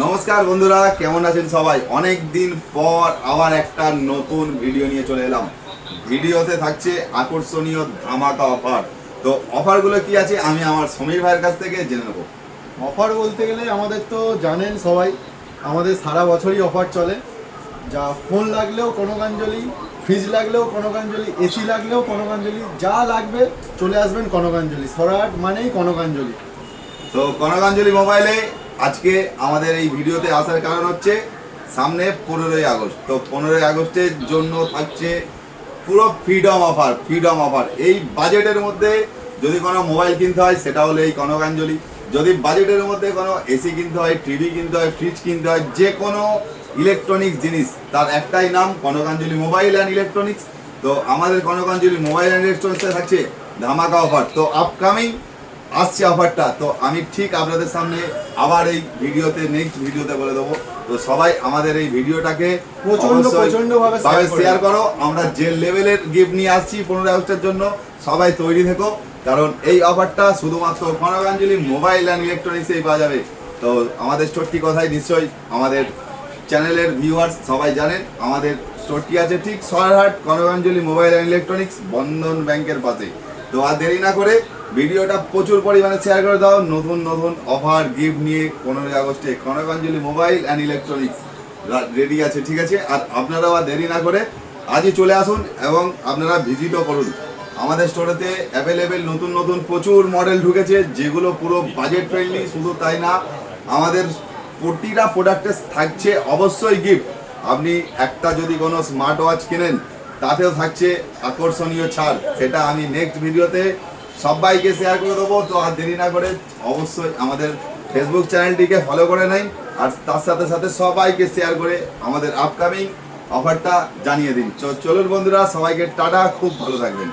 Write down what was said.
নমস্কার বন্ধুরা, কেমন আছেন সবাই? অনেক দিন পর আবার একটা নতুন ভিডিও নিয়ে চলে এলাম। ভিডিওতে থাকছে আকর্ষণীয় ধামাকা অফার। তো অফারগুলো কি আছে আমি আমার সমীর ভাইয়ের কাছ থেকে জেনে নেব। অফার বলতে গেলে আমাদের তো জানেন সবাই, আমাদের সারা বছরই অফার চলে। যা ফোন লাগলেও কনকাঞ্জলি, ফ্রিজ লাগলেও কনকাঞ্জলি, এসি লাগলেও কনকাঞ্জলি, যা লাগবে চলে আসবেন কনকাঞ্জলি। সরাট মানেই কনকাঞ্জলি। তো কনকাঞ্জলি মোবাইলে আজকে আমাদের এই ভিডিওতে আসার কারণ হচ্ছে সামনে 15ই আগস্ট। তো 15ই আগস্টের জন্য থাকছে পুরো ফ্রিডম অফার। এই বাজেটের মধ্যে যদি কোনো মোবাইল কিনতে হয় সেটা হলো এই কনকাঞ্জলি। যদি বাজেটের মধ্যে কোনো এসি কিনতে হয়, টিভি কিনতে হয়, ফ্রিজ কিনতে হয়, যে কোনো ইলেকট্রনিক্স জিনিস তার একটাই নাম কনকাঞ্জলি মোবাইল অ্যান্ড ইলেকট্রনিক্স। তো আমাদের কনকাঞ্জলি মোবাইল অ্যান্ড ইলেকট্রনিক্সে থাকছে ধামাকা অফার। তো আপকামিং আসছে অফারটা, তো আমি ঠিক আপনাদের সামনে আবার এই ভিডিওতে নেক্সট ভিডিওতে বলে দেবো। তো সবাই আমাদের এই ভিডিওটাকে প্রচন্ডভাবে শেয়ার করো। আমরা যে লেভেলের গিফট নিয়ে আসছি 15 আগস্টের জন্য, সবাই তৈরি থেকো, কারণ এই অফারটা শুধুমাত্র কনকাঞ্জলি মোবাইল অ্যান্ড ইলেকট্রনিক্সেই পাওয়া যাবে। তো আমাদের স্টোরটি কথাই নিশ্চয়ই আমাদের চ্যানেলের ভিউয়ার্স সবাই জানেন। আমাদের স্টোরটি আছে ঠিক সরহাট কনকাঞ্জলি মোবাইল অ্যান্ড ইলেকট্রনিক্স, বন্ধন ব্যাংকের পাশে। তো আর দেরি না করে ভিডিওটা প্রচুর পরিমাণে শেয়ার করে দাও। নতুন নতুন অফার গিফট নিয়ে 15 আগস্টে Kanakanjali mobile and electronics ready আছে, ঠিক আছে? আর আপনারাও আর দেরি না করে আজই চলে আসুন এবং আপনারা ভিজিটও করুন। আমাদের স্টোরেতে অ্যাভেলেবেল নতুন নতুন প্রচুর মডেল ঢুকেছে, যেগুলো পুরো বাজেট ফ্রেন্ডলি। শুধু তাই না, আমাদের প্রতিটা প্রোডাক্টে থাকছে অবশ্যই গিফট। আপনি একটা যদি কোনো স্মার্ট ওয়াচ কেনেন তাতেও থাকছে আকর্ষণীয় ছাড়, সেটা আমি নেক্সট ভিডিওতে সবাইকে শেয়ার করে দেবো। তো আর দেরি না করে অবশ্যই আমাদের ফেসবুক চ্যানেলটিকে ফলো করে নেন, আর তার সাথে সাথে সবাইকে শেয়ার করে আমাদের আপকামিং অফারটা জানিয়ে দিন। চলুন বন্ধুরা, সবাইকে টাটা, খুব ভালো থাকবেন।